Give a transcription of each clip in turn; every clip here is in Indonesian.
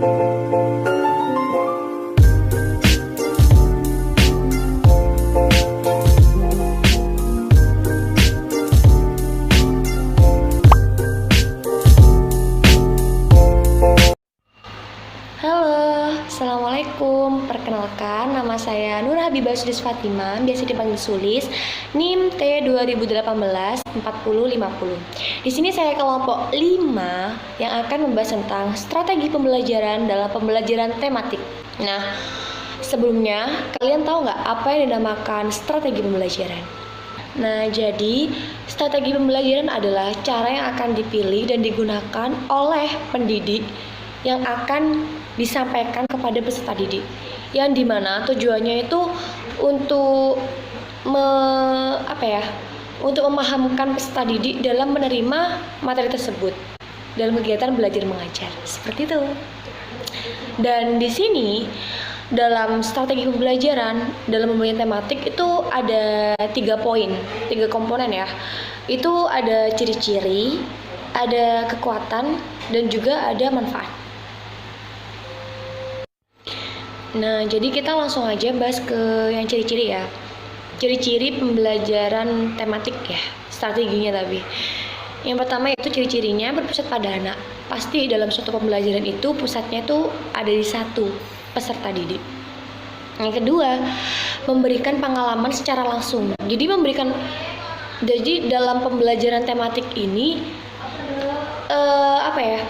Halo, Assalamualaikum. Perkenalkan, nama saya Nur Habibah Sulis Fatimah, biasa dipanggil Sulis, NIM T 2018 4050. Di sini saya kelompok 5 yang akan membahas tentang strategi pembelajaran dalam pembelajaran tematik. Nah, sebelumnya kalian tahu nggak apa yang dinamakan strategi pembelajaran? Nah, jadi strategi pembelajaran adalah cara yang akan dipilih dan digunakan oleh pendidik yang akan disampaikan kepada peserta didik, yang dimana tujuannya itu untuk untuk memahamkan peserta didik dalam menerima materi tersebut dalam kegiatan belajar mengajar, seperti itu. Dan di sini dalam strategi pembelajaran dalam pembelajaran tematik itu ada 3 poin, 3 komponen ya. Itu ada ciri-ciri, ada kekuatan, dan juga ada manfaat. Nah, jadi kita langsung aja bahas ke yang ciri-ciri ya. Ciri-ciri pembelajaran tematik ya, strateginya tapi. Yang pertama yaitu ciri-cirinya berpusat pada anak. Pasti dalam suatu pembelajaran itu pusatnya itu ada di satu, peserta didik. Yang kedua, memberikan pengalaman secara langsung. Jadi dalam pembelajaran tematik ini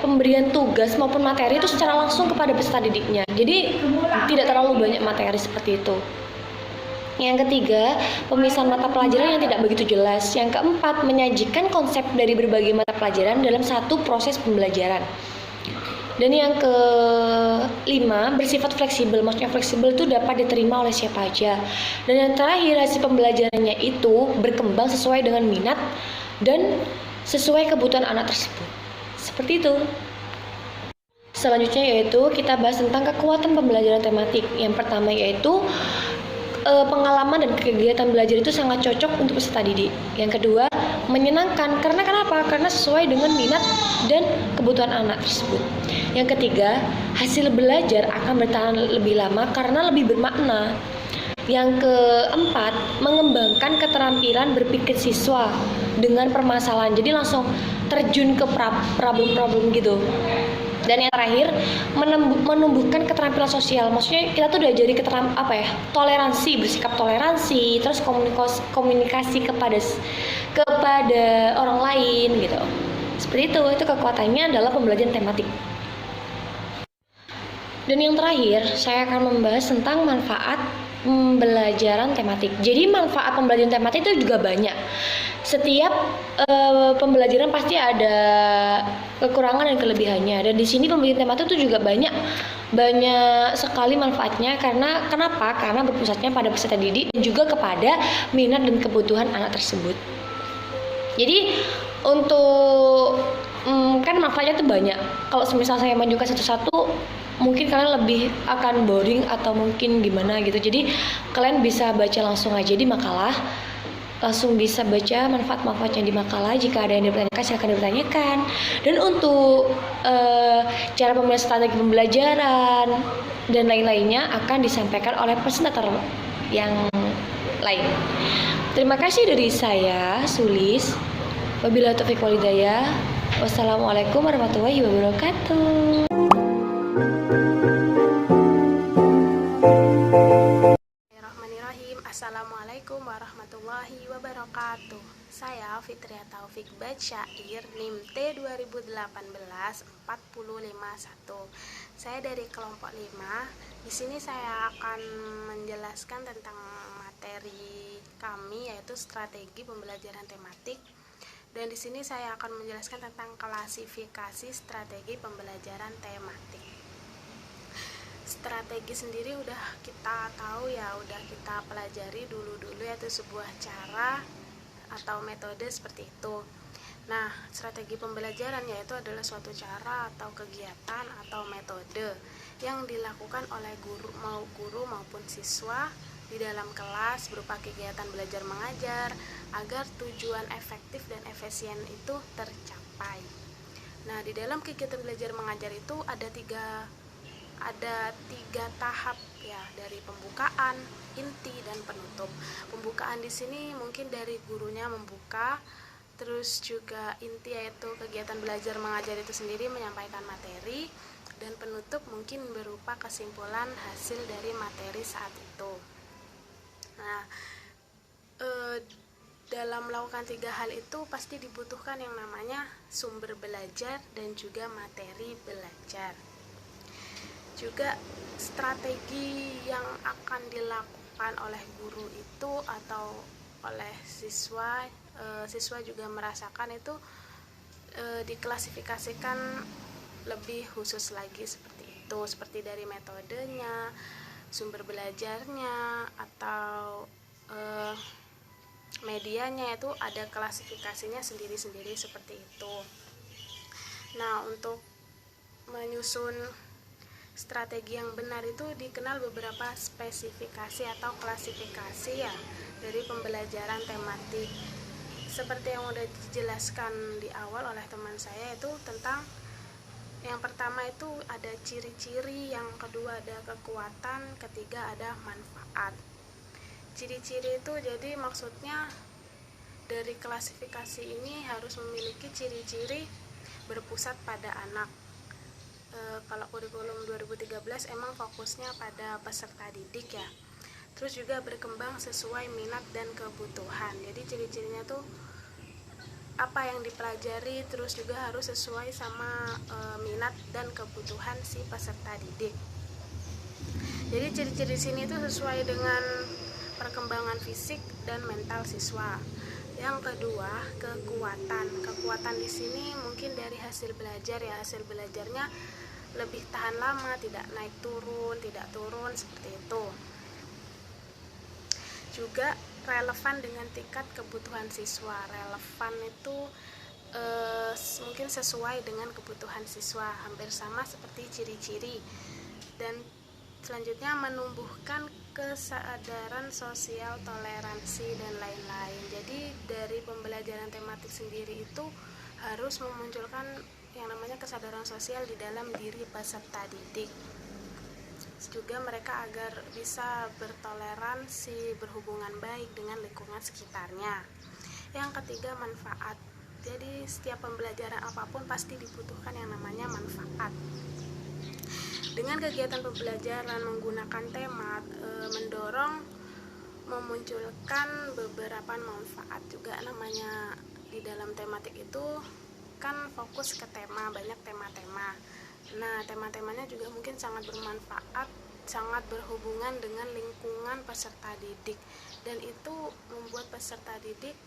pemberian tugas maupun materi itu secara langsung kepada peserta didiknya. Jadi tidak terlalu banyak materi seperti itu. Yang ketiga, pemisahan mata pelajaran yang tidak begitu jelas. Yang keempat, menyajikan konsep dari berbagai mata pelajaran dalam satu proses pembelajaran. Dan yang kelima, bersifat fleksibel. Maksudnya fleksibel itu dapat diterima oleh siapa aja. Dan yang terakhir, hasil pembelajarannya itu berkembang sesuai dengan minat dan sesuai kebutuhan anak tersebut. Seperti itu. Selanjutnya yaitu kita bahas tentang kekuatan pembelajaran tematik. Yang pertama yaitu pengalaman dan kegiatan belajar itu sangat cocok untuk peserta didik. Yang kedua, menyenangkan. Karena kenapa? Karena sesuai dengan minat dan kebutuhan anak tersebut. Yang ketiga, hasil belajar akan bertahan lebih lama karena lebih bermakna. Yang keempat, mengembangkan keterampilan berpikir siswa dengan permasalahan. Jadi langsung terjun ke problem-problem gitu. Dan yang terakhir, menumbuhkan keterampilan sosial. Maksudnya kita tuh diajari toleransi, bersikap toleransi, terus komunikasi kepada orang lain gitu. Seperti itu kekuatannya adalah pembelajaran tematik. Dan yang terakhir, saya akan membahas tentang manfaat pembelajaran tematik. Jadi manfaat pembelajaran tematik itu juga banyak. Setiap pembelajaran pasti ada kekurangan dan kelebihannya. Dan di sini pembelajaran tematik itu juga banyak sekali manfaatnya. Karena kenapa? Karena berpusatnya pada peserta didik dan juga kepada minat dan kebutuhan anak tersebut. Jadi untuk kan manfaatnya itu banyak. Kalau semisal saya menunjukkan satu-satu, mungkin kalian lebih akan boring atau mungkin gimana gitu. Jadi kalian bisa baca langsung aja di makalah, langsung bisa baca manfaat-manfaatnya di makalah. Jika ada yang dipertanyakan, silakan dipertanyakan. Dan untuk cara pemilihan strategi pembelajaran dan lain-lainnya akan disampaikan oleh presentator yang lain. Terima kasih dari saya, Sulis. Wabillahi taufiq wal hidayah. Wassalamualaikum warahmatullahi wabarakatuh. Assalamualaikum warahmatullahi wabarakatuh. Saya Fitria Taufik Batsyair, NIM T 2018 4051. Saya dari kelompok 5. Di sini saya akan menjelaskan tentang materi kami, yaitu strategi pembelajaran tematik. Dan di sini saya akan menjelaskan tentang klasifikasi strategi pembelajaran tematik. Strategi sendiri udah kita tahu ya, udah kita pelajari dulu yaitu sebuah cara atau metode seperti itu. Nah, strategi pembelajaran yaitu adalah suatu cara atau kegiatan atau metode yang dilakukan oleh guru maupun siswa di dalam kelas berupa kegiatan belajar mengajar agar tujuan efektif dan efisien itu tercapai. Nah, di dalam kegiatan belajar mengajar itu ada 3 ada 3 tahap ya, dari pembukaan, inti, dan penutup. Pembukaan di sini mungkin dari gurunya membuka, terus juga inti yaitu kegiatan belajar mengajar itu sendiri menyampaikan materi, dan penutup mungkin berupa kesimpulan hasil dari materi saat itu. Nah, dalam melakukan 3 hal itu pasti dibutuhkan yang namanya sumber belajar dan juga materi belajar. Juga strategi yang akan dilakukan oleh guru itu atau oleh siswa, siswa juga merasakan itu diklasifikasikan lebih khusus lagi seperti itu, seperti dari metodenya, sumber belajarnya, atau medianya itu ada klasifikasinya sendiri-sendiri seperti itu. Nah, untuk menyusun strategi yang benar itu dikenal beberapa spesifikasi atau klasifikasi ya dari pembelajaran tematik. Seperti yang udah dijelaskan di awal oleh teman saya itu tentang yang pertama itu ada ciri-ciri, yang kedua ada kekuatan, ketiga ada manfaat. Ciri-ciri itu jadi maksudnya dari klasifikasi ini harus memiliki ciri-ciri berpusat pada anak. Kalau kurikulum 2013 emang fokusnya pada peserta didik ya. Terus juga berkembang sesuai minat dan kebutuhan. Jadi ciri-cirinya tuh apa yang dipelajari, terus juga harus sesuai sama minat dan kebutuhan si peserta didik. Jadi ciri-ciri sini itu sesuai dengan perkembangan fisik dan mental siswa. Yang kedua, kekuatan. Kekuatan di sini mungkin dari hasil belajar ya, hasil belajarnya lebih tahan lama, tidak naik turun, tidak turun seperti itu. Juga relevan dengan tingkat kebutuhan siswa. Relevan itu mungkin sesuai dengan kebutuhan siswa, hampir sama seperti ciri-ciri. Dan selanjutnya menumbuhkan kesadaran sosial, toleransi, dan lain-lain. Jadi dari pembelajaran tematik sendiri itu harus memunculkan yang namanya kesadaran sosial di dalam diri peserta didik. Juga mereka agar bisa bertoleransi, berhubungan baik dengan lingkungan sekitarnya. Yang ketiga, manfaat. Jadi setiap pembelajaran apapun pasti dibutuhkan yang namanya manfaat. Dengan kegiatan pembelajaran menggunakan tema mendorong memunculkan beberapa manfaat juga. Namanya di dalam tematik itu kan fokus ke tema, banyak tema-tema. Nah, tema-temanya juga mungkin sangat bermanfaat, sangat berhubungan dengan lingkungan peserta didik, dan itu membuat peserta didik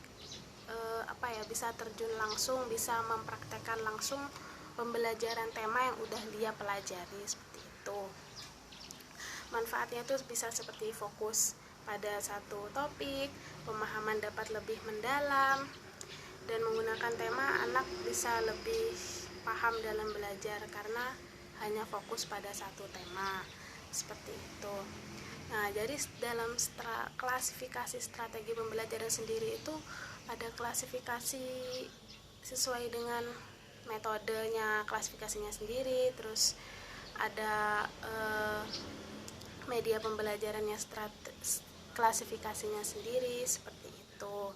bisa terjun langsung, bisa mempraktekkan langsung pembelajaran tema yang udah dia pelajari seperti itu. Manfaatnya itu bisa seperti fokus pada satu topik, pemahaman dapat lebih mendalam, dan menggunakan tema anak bisa lebih paham dalam belajar karena hanya fokus pada satu tema seperti itu. Nah, jadi dalam klasifikasi strategi pembelajaran sendiri itu ada klasifikasi sesuai dengan metodenya, klasifikasinya sendiri, terus ada media pembelajarannya, klasifikasinya sendiri seperti itu.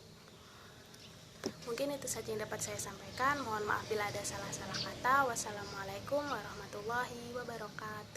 Mungkin itu saja yang dapat saya sampaikan. Mohon maaf bila ada salah-salah kata. Wassalamualaikum warahmatullahi wabarakatuh.